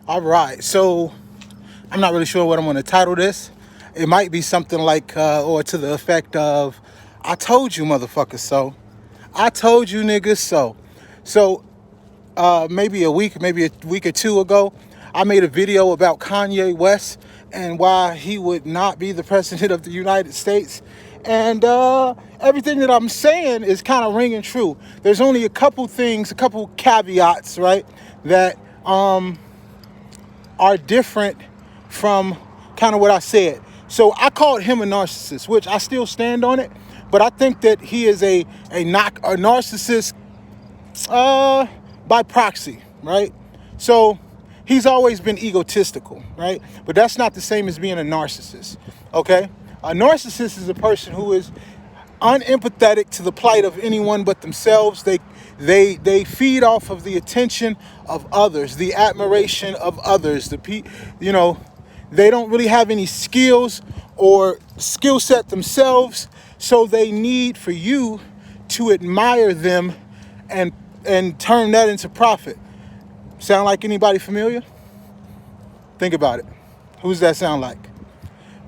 All right, so I'm not really sure what I'm going to title this. It might be something like, or to the effect of, I told you motherfuckers so. I told you niggas so. So maybe a week or two ago, I made a video about Kanye West and why he would not be the president of the United States. And everything that I'm saying is kind of ringing true. There's only a couple things, a couple caveats, right, that are different from kind of what I said. So I called him a narcissist, which I still stand on it. But I think that he is a narcissist by proxy, right? So he's always been egotistical, right? But that's not the same as being a narcissist, okay? A narcissist is a person who is unempathetic to the plight of anyone but themselves. They feed off of the attention of others, the admiration of others. They don't really have any skills or skill set themselves, so they need for you to admire them and turn that into profit. Sound like anybody familiar? Think about it. Who's that sound like?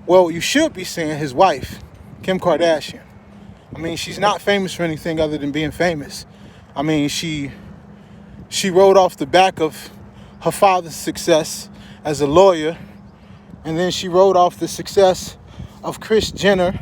Well, you should be saying his wife, Kim Kardashian. I mean, she's not famous for anything other than being famous. I mean, she rode off the back of her father's success as a lawyer, and then she rode off the success of Kris Jenner,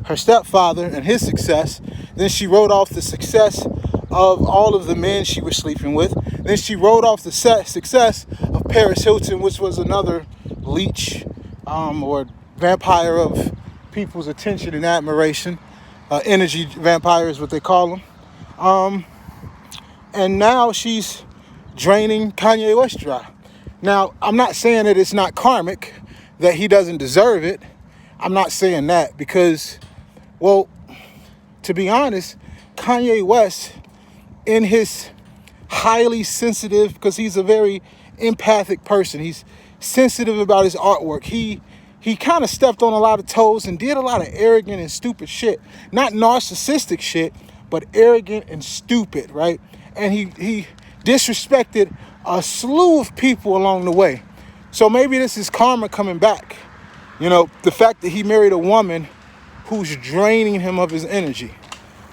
her stepfather, and his success. Then she rode off the success of all of the men she was sleeping with. Then she rode off the success of Paris Hilton, which was another leech or vampire of people's attention and admiration. Energy vampire is what they call them. And now she's draining Kanye West dry. Now, I'm not saying that it's not karmic, that he doesn't deserve it. I'm not saying that because, well, to be honest, Kanye West, in his highly sensitive, because he's a very empathic person, he's sensitive about his artwork. He kind of stepped on a lot of toes and did a lot of arrogant and stupid shit. Not narcissistic shit, but arrogant and stupid, right? And he disrespected a slew of people along the way. So maybe this is karma coming back. You know, the fact that he married a woman who's draining him of his energy,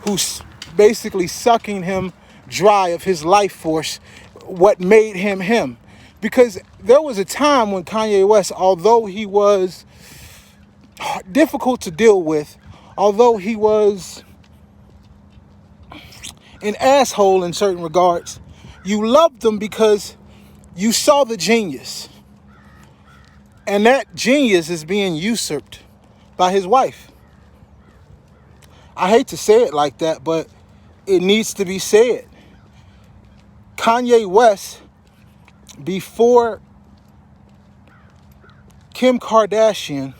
who's basically sucking him dry of his life force, what made him him. Because there was a time when Kanye West, although he was difficult to deal with, although he was an asshole in certain regards, you loved him because you saw the genius. And that genius is being usurped by his wife. I hate to say it like that, but it needs to be said. Kanye West, before Kim Kardashian,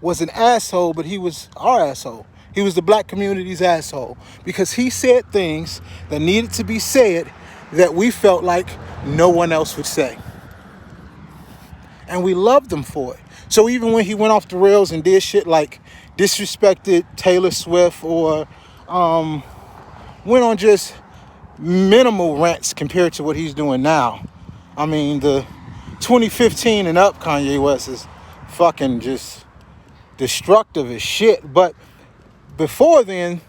was an asshole, but he was our asshole. He was the black community's asshole because he said things that needed to be said that we felt like no one else would say. And we loved him for it. So even when he went off the rails and did shit like disrespected Taylor Swift or went on just minimal rants compared to what he's doing now. I mean, the 2015 and up Kanye West is fucking just destructive as shit. But before then,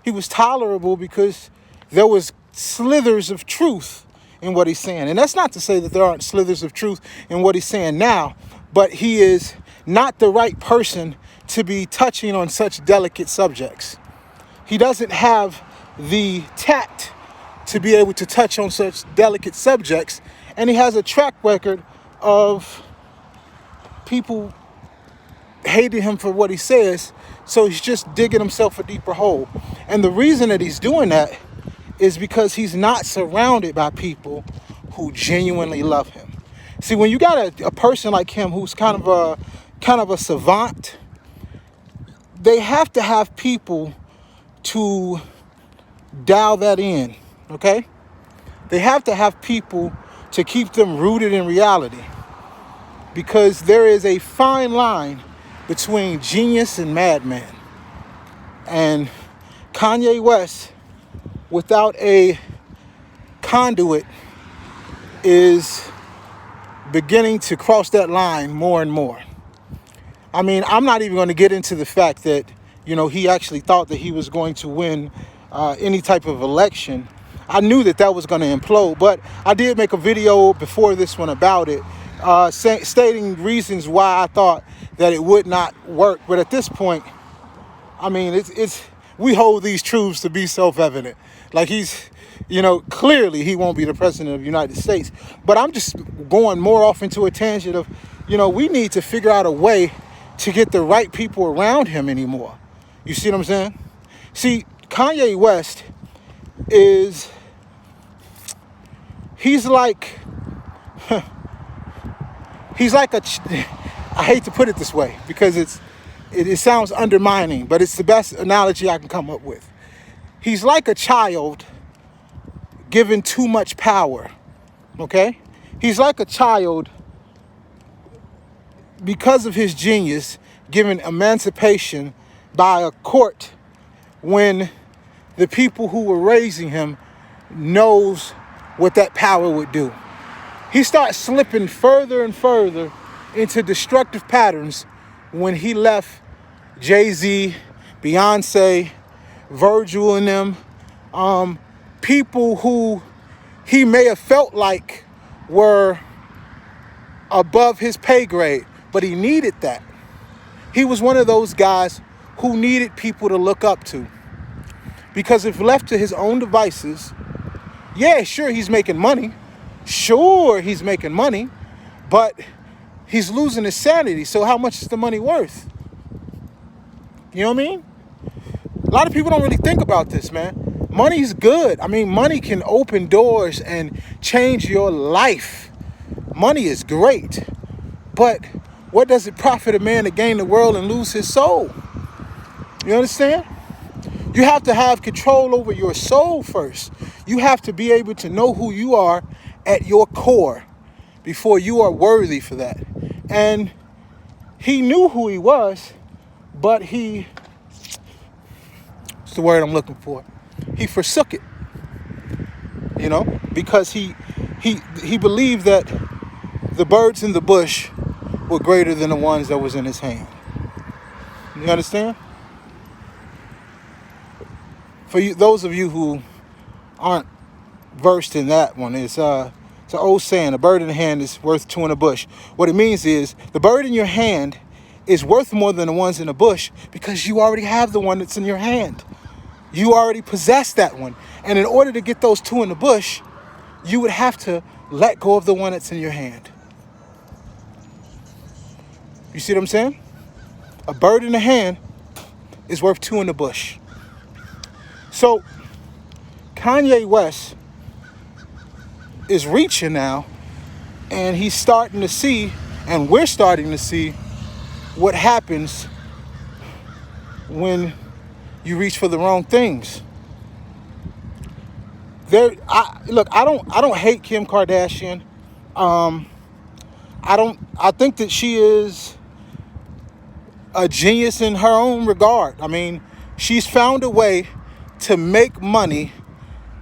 he was tolerable because there was slithers of truth in what he's saying. And that's not to say that there aren't slithers of truth in what he's saying now, but he is not the right person to be touching on such delicate subjects. He doesn't have the tact to be able to touch on such delicate subjects, and he has a track record of people hating him for what he says, so he's just digging himself a deeper hole. And the reason that he's doing that is because he's not surrounded by people who genuinely love him. See, when you got a person like him who's kind of a savant, they have to have people to dial that in, okay? They have to have people to keep them rooted in reality, because there is a fine line between genius and madman. And Kanye West, without a conduit, is beginning to cross that line more and more. I mean, I'm not even going to get into the fact that, he actually thought that he was going to win any type of election. I knew that that was going to implode, but I did make a video before this one about it, stating reasons why I thought that it would not work. But at this point, I mean, we hold these truths to be self-evident. Like clearly he won't be the president of the United States. But I'm just going more off into a tangent of, we need to figure out a way to get the right people around him anymore. You see what I'm saying? See, Kanye West he's like I hate to put it this way because it sounds undermining, but it's the best analogy I can come up with. He's like a child given too much power, okay? He's like a child, because of his genius, given emancipation by a court when the people who were raising him knows what that power would do. He starts slipping further and further into destructive patterns when he left Jay-Z, Beyonce, Virgil and them, people who he may have felt like were above his pay grade, but he needed that. He was one of those guys who needed people to look up to. Because if left to his own devices, yeah, sure, he's making money. Sure, he's making money, but he's losing his sanity. So how much is the money worth? You know what I mean? A lot of people don't really think about this, man. Money's good. I mean, money can open doors and change your life. Money is great. But what does it profit a man to gain the world and lose his soul? You understand? You have to have control over your soul first. You have to be able to know who you are at your core before you are worthy for that. And he knew who he was, but what's the word I'm looking for? He forsook it, because he believed that the birds in the bush were greater than the ones that was in his hand. You understand? For you, those of you who aren't versed in that one, it's an old saying, a bird in the hand is worth two in the bush. What it means is the bird in your hand is worth more than the ones in the bush because you already have the one that's in your hand. You already possess that one. And in order to get those two in the bush, you would have to let go of the one that's in your hand. You see what I'm saying? A bird in the hand is worth two in the bush. So Kanye West is reaching now, and he's starting to see, and we're starting to see what happens when you reach for the wrong things. I don't hate Kim Kardashian. I think that she is a genius in her own regard. I mean, she's found a way to make money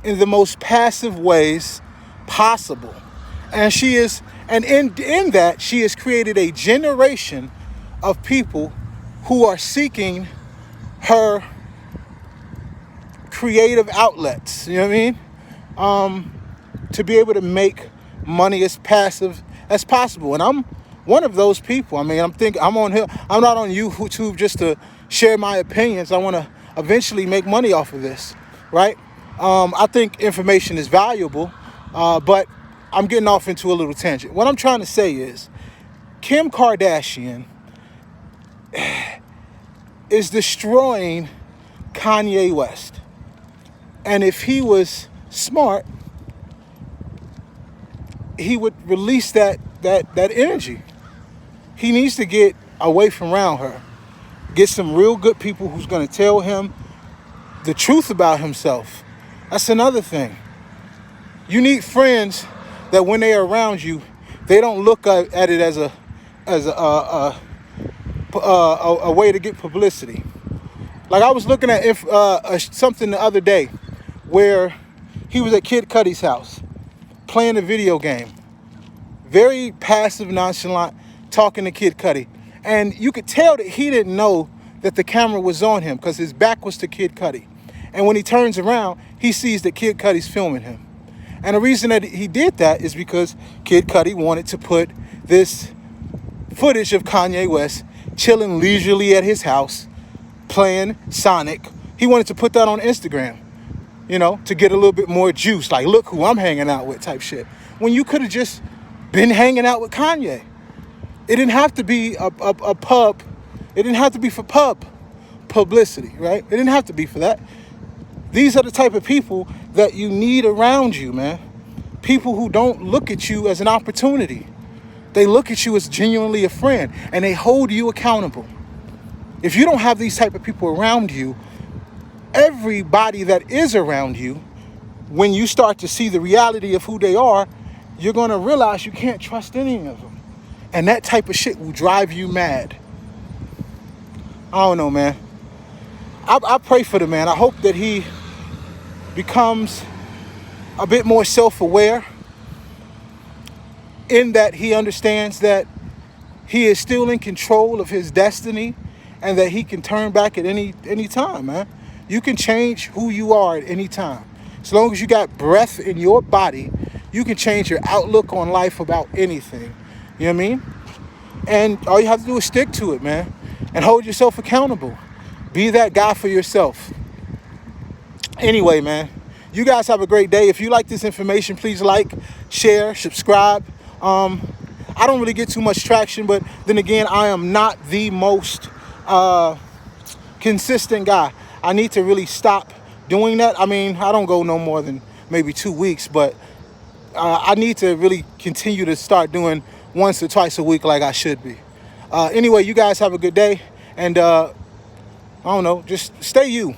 in the most passive ways possible. And in that, she has created a generation of people who are seeking her creative outlets, you know what I mean? To be able to make money as passive as possible. And I'm one of those people. I mean, I'm on here. I'm not on YouTube just to share my opinions. I want to eventually make money off of this, right? I think information is valuable, but I'm getting off into a little tangent. What I'm trying to say is Kim Kardashian is destroying Kanye West. And if he was smart, he would release that energy. He needs to get away from around her. Get some real good people who's going to tell him the truth about himself. That's another thing. You need friends that when they are around you, they don't look at it as a way to get publicity. Like I was looking at something the other day where he was at Kid Cudi's house playing a video game. very passive, nonchalant, talking to Kid Cudi. And you could tell that he didn't know that the camera was on him because his back was to Kid Cudi. And when he turns around, he sees that Kid Cudi's filming him. And the reason that he did that is because Kid Cudi wanted to put this footage of Kanye West chilling leisurely at his house, playing Sonic. He wanted to put that on Instagram, you know, to get a little bit more juice. Like, look who I'm hanging out with type shit. When you could have just been hanging out with Kanye. It didn't have to be a pub. It didn't have to be for publicity, right? It didn't have to be for that. These are the type of people that you need around you, man. People who don't look at you as an opportunity. They look at you as genuinely a friend, and they hold you accountable. If you don't have these type of people around you, everybody that is around you, when you start to see the reality of who they are, you're going to realize you can't trust any of them. And that type of shit will drive you mad. I don't know, man. I pray for the man. I hope that he becomes a bit more self-aware, in that he understands that he is still in control of his destiny and that he can turn back at any time, man. You can change who you are at any time. As long as you got breath in your body, you can change your outlook on life about anything. You know what I mean? And all you have to do is stick to it, man. And hold yourself accountable. Be that guy for yourself. Anyway, man, you guys have a great day. If you like this information, please like, share, subscribe. I don't really get too much traction, but then again, I am not the most consistent guy. I need to really stop doing that. I mean, I don't go no more than maybe 2 weeks, but I need to really continue to start doing once or twice a week like I should be. Anyway, you guys have a good day, and I don't know, just stay you.